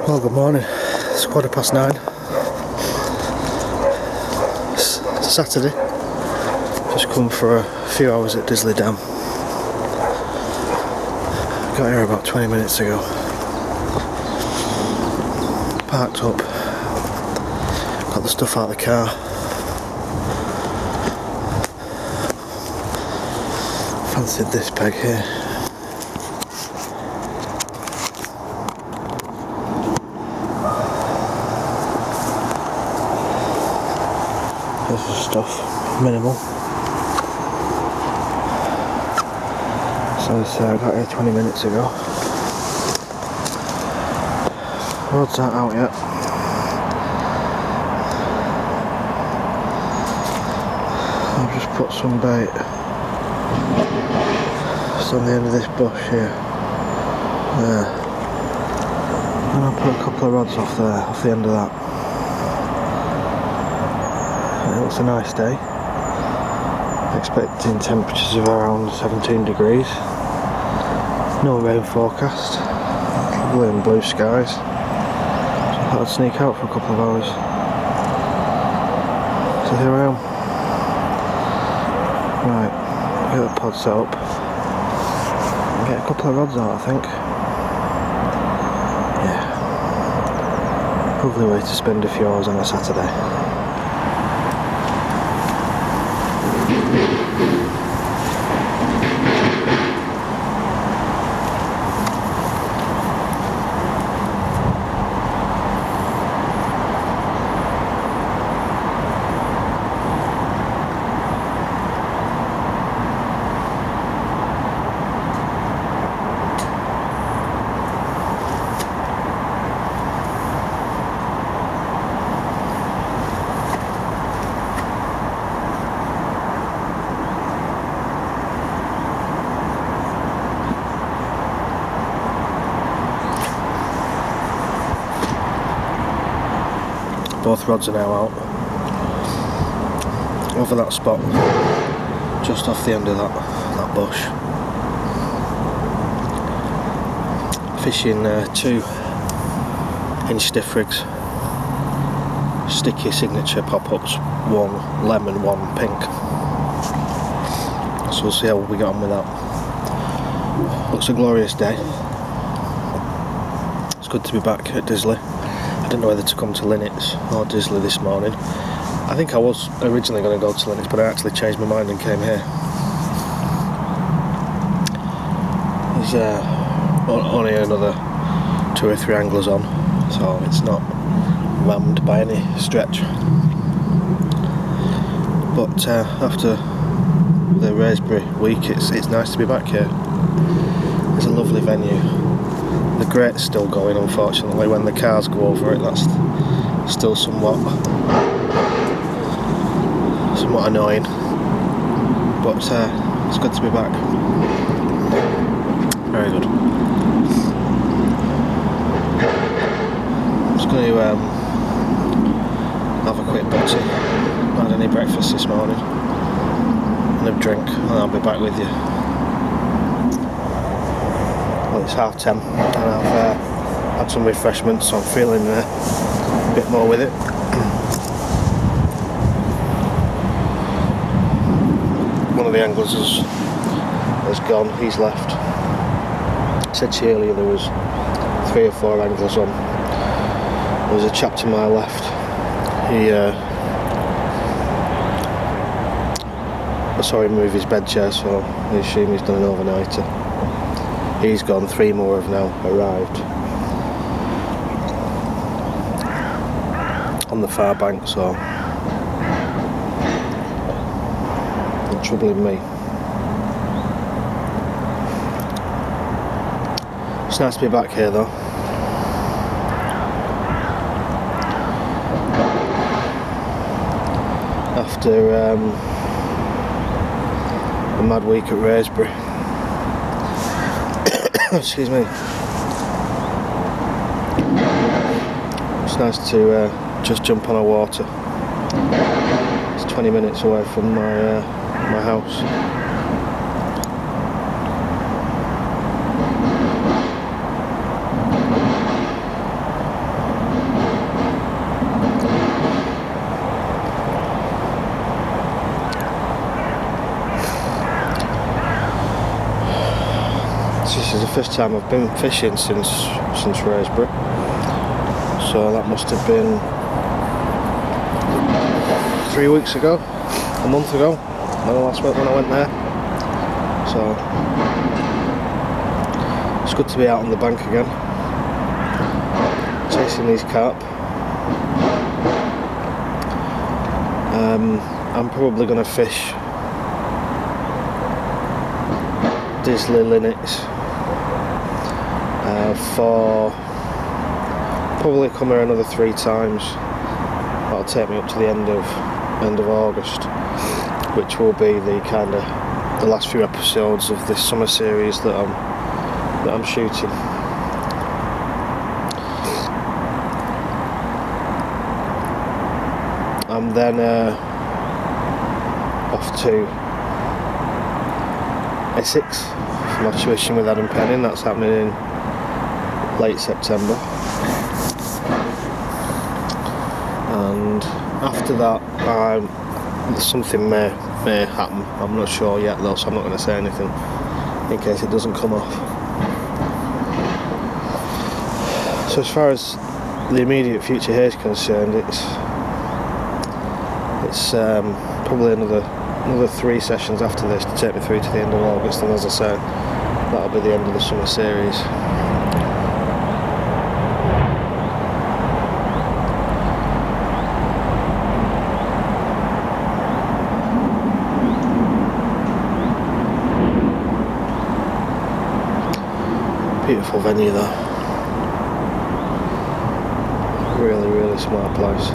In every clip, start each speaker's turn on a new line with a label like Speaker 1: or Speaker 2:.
Speaker 1: Well, good morning. It's 9:15. It's Saturday. Just come for a few hours at Disley Dam. Got here about 20 minutes ago. Parked up. Got the stuff out of the car. Fancied this peg here. This is stuff, minimal. So I got here 20 minutes ago. Rods aren't out yet. I've just put some bait. It's on the end of this bush here. There. And I'll put a couple of rods off there, off the end of that. It's a nice day. Expecting temperatures of around 17 degrees. No rain forecast. Lovely and blue skies. So I thought I'd sneak out for a couple of hours. So here I am. Right, get the pod set up. And get a couple of rods out, I think. Yeah. Lovely way to spend a few hours on a Saturday. Both rods are now out. Over that spot, just off the end of that bush. Fishing 2-inch stiff rigs. Sticky signature pop-ups, one lemon, one pink. So we'll see how we get on with that. Looks a glorious day. It's good to be back at Disley. I didn't know whether to come to Linnets or Disley this morning. I think I was originally going to go to Linnets, but I actually changed my mind and came here. There's only another 2 or 3 anglers on, so it's not rammed by any stretch. But after the Raspberry week, it's nice to be back here. It's a lovely venue. The grate's still going, unfortunately. When the cars go over it, that's still somewhat annoying. But it's good to be back. Very good. I'm just going to have a quick butty. Not had any breakfast this morning. And a drink, and I'll be back with you. Well, it's 10:30 and I've had some refreshments, so I'm feeling a bit more with it. One of the anglers has gone, he's left. I said to you earlier there was 3 or 4 anglers on. There was a chap to my left. I saw him move his bed chair, so I assume he's done an overnighter. He's gone, 3 more have now arrived on the far bank, so no troubling me. It's nice to be back here though. After a mad week at Raspberry. Excuse me. It's nice to just jump on a water. It's 20 minutes away from my house. first time I've been fishing since Raisbury, so that must have been 3 weeks ago, a month ago, when I went there. So it's good to be out on the bank again, chasing these carp. I'm probably going to fish Disley linnets for probably come here another 3 times. That'll take me up to the end of August, which will be the last few episodes of this summer series that I'm shooting. I'm then off to Essex for my tuition with Adam Penning. That's happening in late September, and after that something may happen. I'm not sure yet though, so I'm not going to say anything in case it doesn't come off. So as far as the immediate future here is concerned, it's probably another 3 sessions after this to take me through to the end of August, and as I said, that'll be the end of the summer series. Beautiful venue though. Really, really smart place.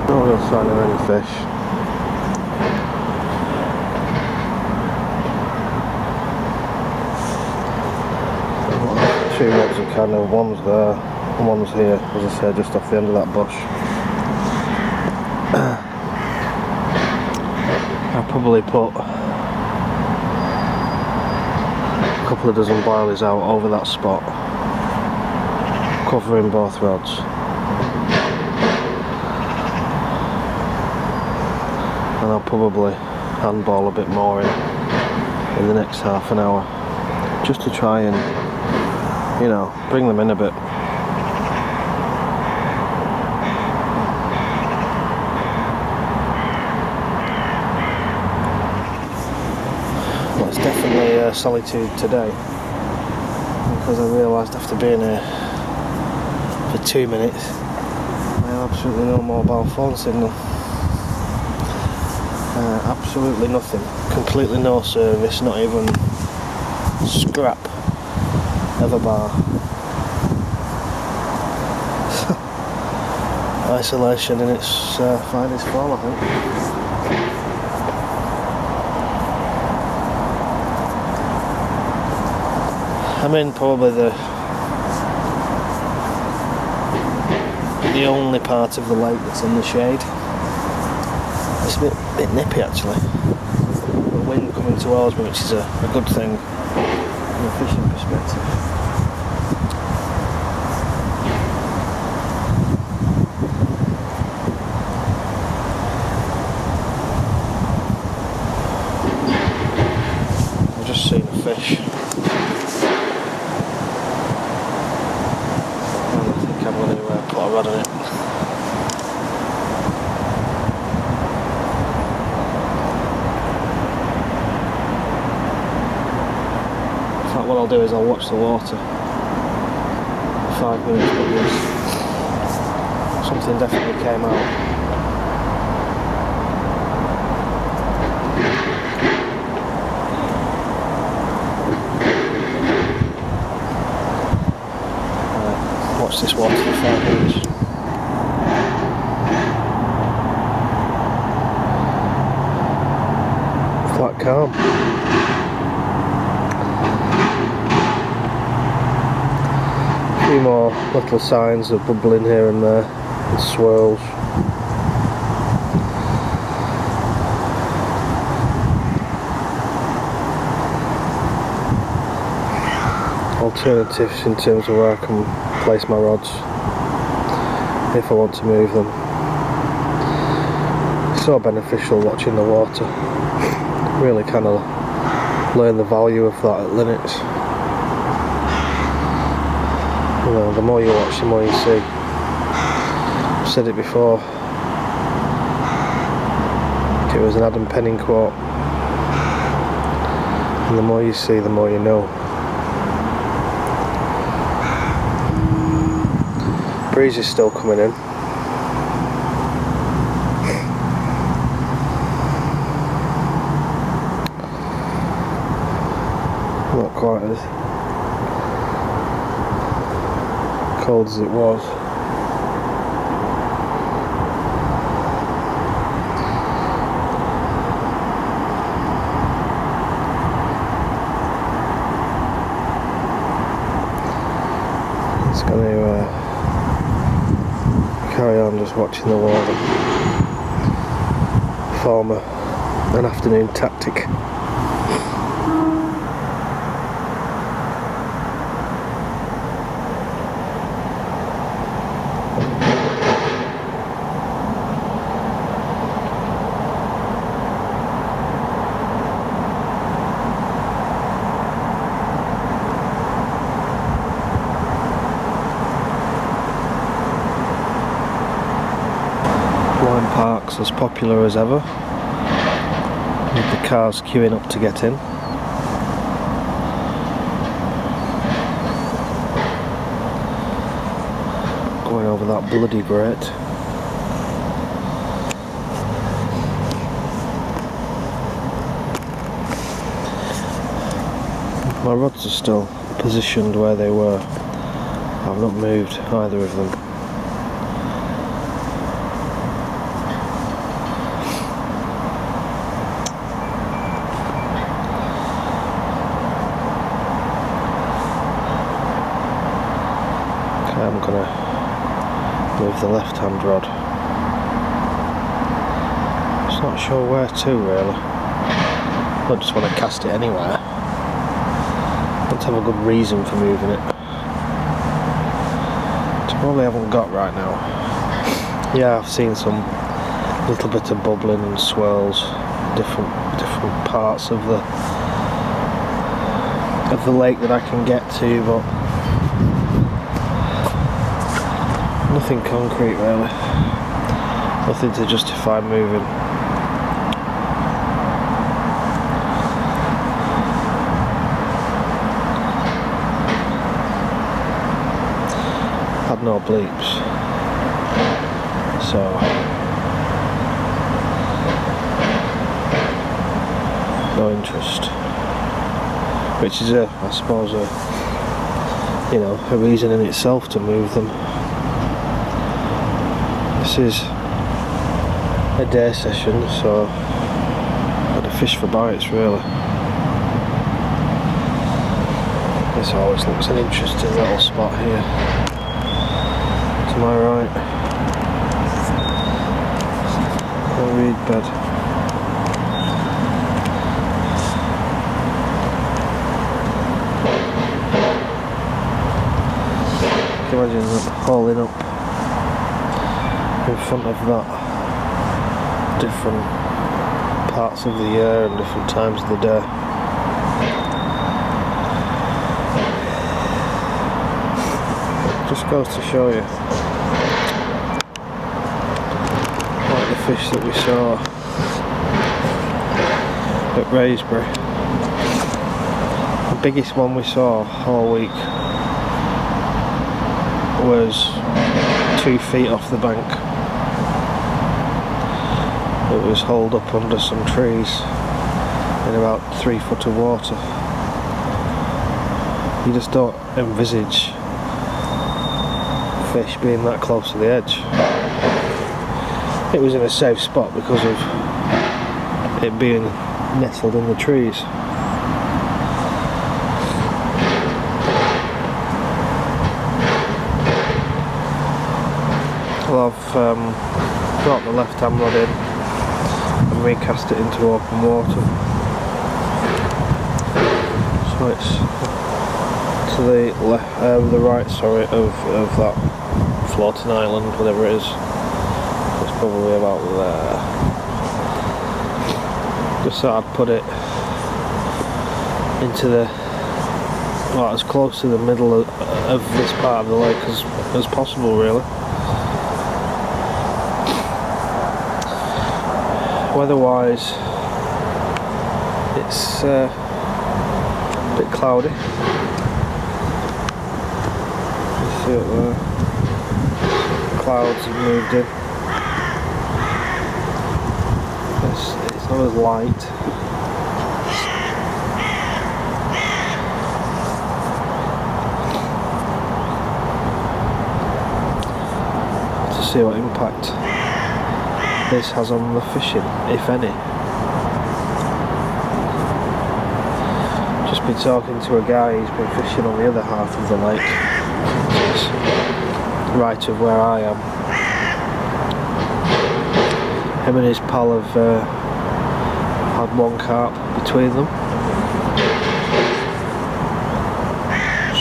Speaker 1: No real sign of any fish. Two rods of one's there and one's here, as I said, just off the end of that bush. I'll probably put a couple of dozen boilies out over that spot, covering both rods. And I'll probably handball a bit more in the next half an hour, just to try and, you know, bring them in a bit. Well, it's definitely solitude today, because I realised after being here for 2 minutes I have absolutely no mobile phone signal. Absolutely nothing, completely no service, not even scrap of a bar. Isolation in its finest form, I think. I'm in probably the only part of the lake that's in the shade. It's a bit nippy actually. The wind coming towards me, which is a good thing from a fishing perspective. I've just seen a fish. And I think I'm going to put a rod on it. What I'll do is I'll watch the water for 5 minutes, because something definitely came out. Watch this water for 5 minutes. Flat calm. A few more little signs of bubbling here and there, and swirls. Alternatives in terms of where I can place my rods if I want to move them. It's so beneficial watching the water. Really kind of learn the value of that at linnets. You know, the more you watch, the more you see. I've said it before. It was an Adam Penning quote. And the more you see, the more you know. Breeze is still coming in. Not quite as cold as it was. It's going to carry on just watching the water, form an afternoon tactic. Parks as popular as ever, with the cars queuing up to get in. Going over that bloody grate. My rods are still positioned where they were. I've not moved either of them. I'm going to move the left hand rod. Just not sure where to really. I just want to cast it anywhere. I want to have a good reason for moving it. Which I probably haven't got right now. Yeah, I've seen some little bit of bubbling and swirls, different parts of the lake that I can get to, but nothing concrete really, nothing to justify moving. Had no bleeps, so no interest, which is I suppose a reason in itself to move them. This is a day session, so I'm going to fish for bites really. This always looks an interesting little spot here. To my right, a reed bed. Can you imagine them hauling up in front of that, different parts of the year and different times of the day. Just goes to show you, like the fish that we saw at Raysbury. The biggest one we saw all week was 2 feet off the bank. It was holed up under some trees in about 3 foot of water. You just don't envisage fish being that close to the edge. It was in a safe spot because of it being nestled in the trees. Well, I've got the left hand rod in and recast it into open water, so it's to the right, of that floating island, whatever it is. It's probably about there. Just so I'd put it into the well, as close to the middle of this part of the lake as possible, really. Weather-wise, it's a bit cloudy. You see it there. Clouds have moved in. It's not as light. To see what impact this has on the fishing, if any. Just been talking to a guy who's been fishing on the other half of the lake, which is right of where I am. Him and his pal have had one carp between them,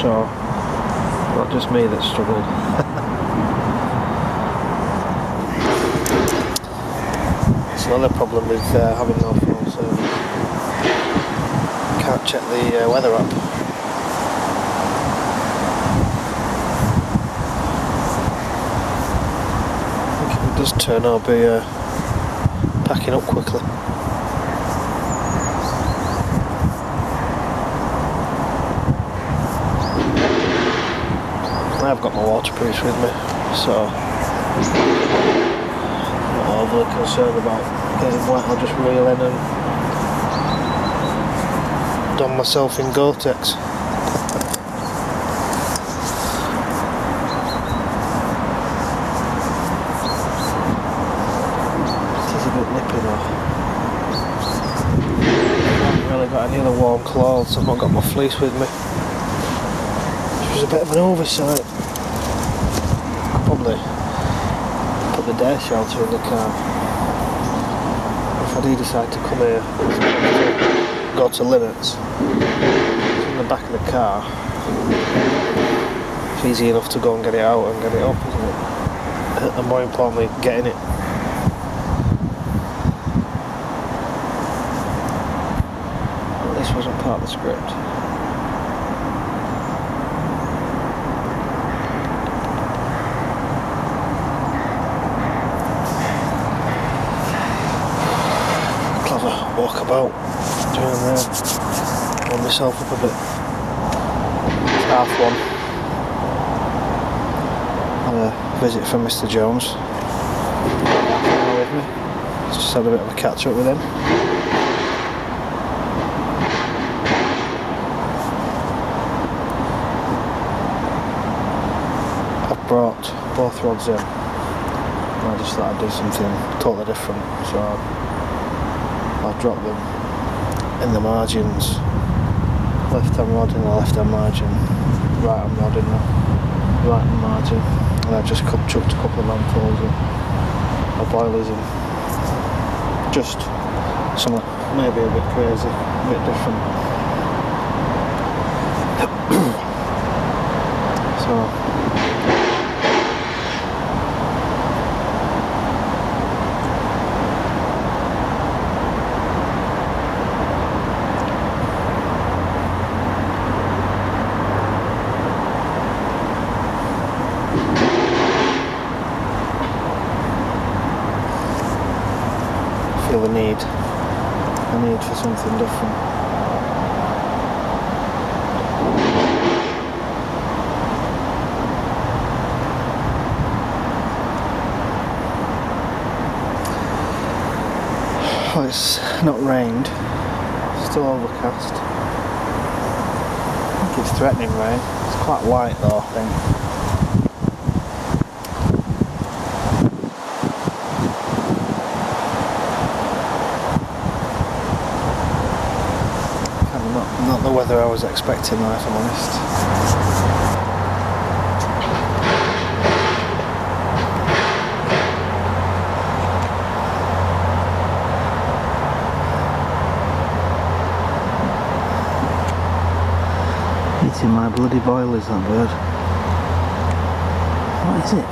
Speaker 1: so not just me that's struggled. It's another problem with having no phone service. Can't check the weather app. I think if it does turn, I'll be packing up quickly. I've got my waterproofs with me, so I'm not overly concerned about getting wet. I'll just reel in and don myself in Gore-Tex. It is a bit nippy though. I haven't really got any other warm clothes. I've not got my fleece with me, which was a bit of an oversight. Probably put the day shelter in the car. If I do decide to come here, go to limits, it's in the back of the car. It's easy enough to go and get it out and get it up, isn't it? And more importantly, getting it. Well, this wasn't part of the script. Walk about doing there, warm myself up a bit. It's 1:30. Had a visit from Mr. Jones with me. Just had a bit of a catch up with him. I've brought both rods in. I just thought I'd do something totally different, so I'll drop them in the margins, left hand rod in the left hand margin, right hand rod in the right hand margin, and I've just chucked a couple of handfuls of boilers in. Just something maybe a bit crazy, a bit different. So feel a need for something different. Well, it's not rained, it's still overcast. I think it's threatening rain. It's quite light though, I think. Not the weather I was expecting though, if I'm honest. Eating my bloody boilers, that bird. What is it?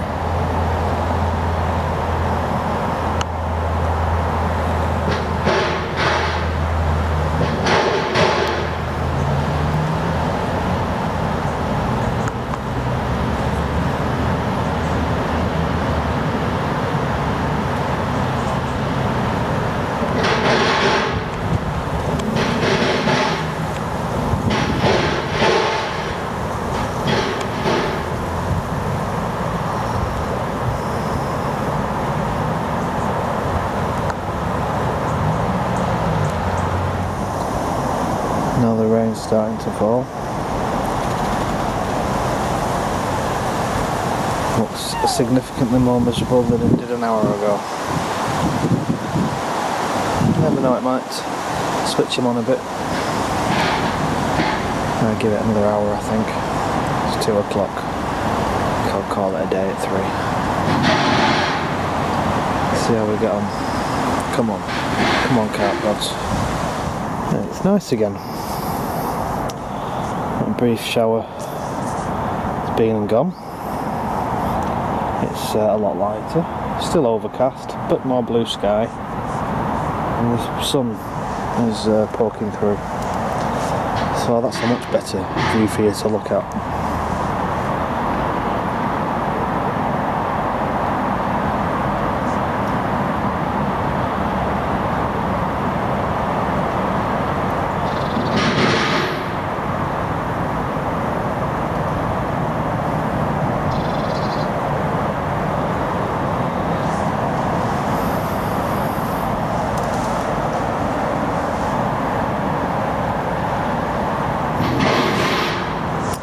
Speaker 1: rain's starting to fall. Looks significantly more miserable than it did an hour ago. Never know, it might switch him on a bit. I'll give it another hour, I think. It's 2 o'clock. I'll call it a day at 3. See how we get on. Come on. Come on, carp rods. Yeah, it's nice again. A brief shower has been and gone. It's a lot lighter. Still overcast, but more blue sky. And the sun is poking through. So that's a much better view for you to look at.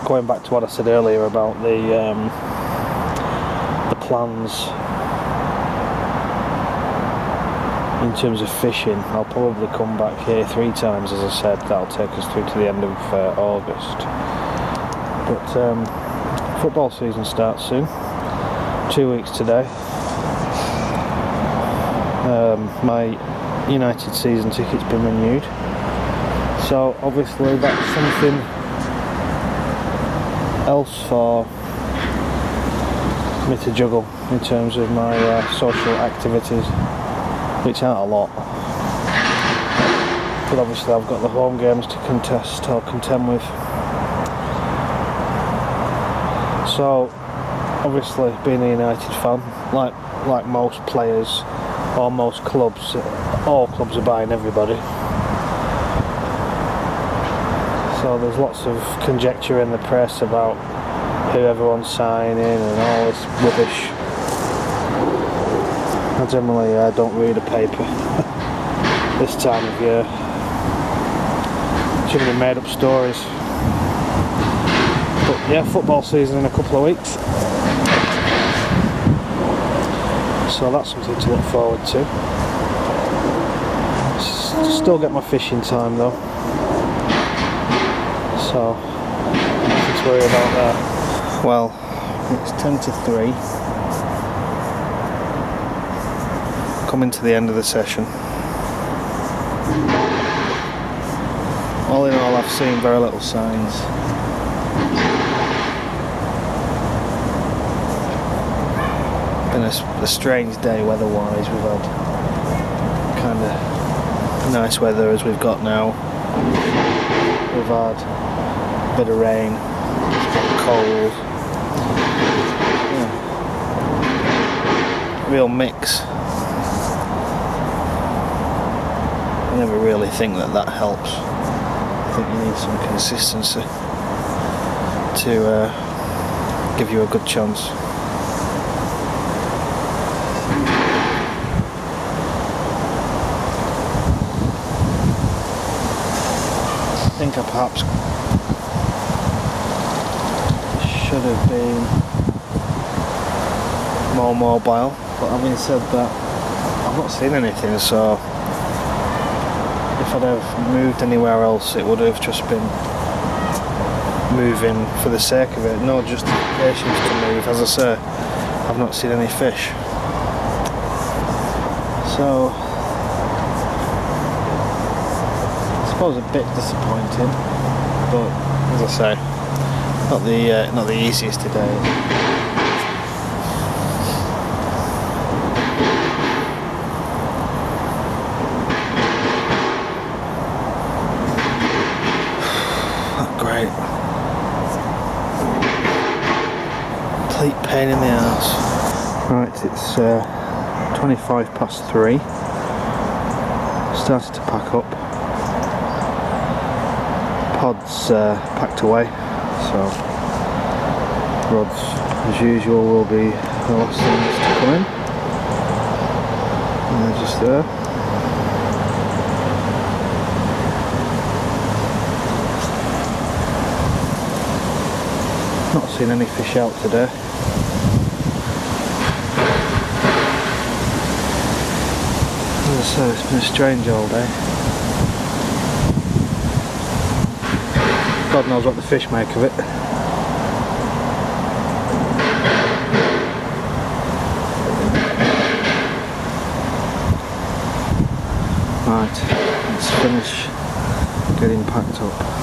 Speaker 1: Going back to what I said earlier about the plans in terms of fishing, I'll probably come back here 3 times, as I said. That'll take us through to the end of August. But football season starts soon. 2 weeks today. My United season ticket's been renewed, so obviously that's something else for me to juggle in terms of my social activities, which aren't a lot, but obviously I've got the home games to contest or contend with. So obviously, being a United fan, like most players or most clubs, all clubs are buying everybody. So there's lots of conjecture in the press about who everyone's signing and all this rubbish. I generally don't read a paper this time of year. Too many made up stories. But yeah, football season in a couple of weeks. So that's something to look forward to. Still get my fishing time though. So, nothing to worry about there. Well, it's 10 to 3. Coming to the end of the session. All in all, I've seen very little signs. Been a strange day weather-wise. We've had kind of nice weather as we've got now. We've had a bit of rain, it's got cold, yeah. Real mix. I never really think that helps. I think you need some consistency to give you a good chance. I think I perhaps should have been more mobile, but having said that, I've not seen anything, so if I'd have moved anywhere else it would have just been moving for the sake of it, no justifications to move. As I say, I've not seen any fish, so I suppose a bit disappointing, but as I say, not the easiest today. Not great. Complete pain in the ass. Right, it's 25 past 3. Started to pack up. Pods packed away. So, rods, as usual, will be the last things to come in. And they're just there. Not seen any fish out today. As I say, it's been a strange all day. God knows what the fish make of it. Right, let's finish getting packed up.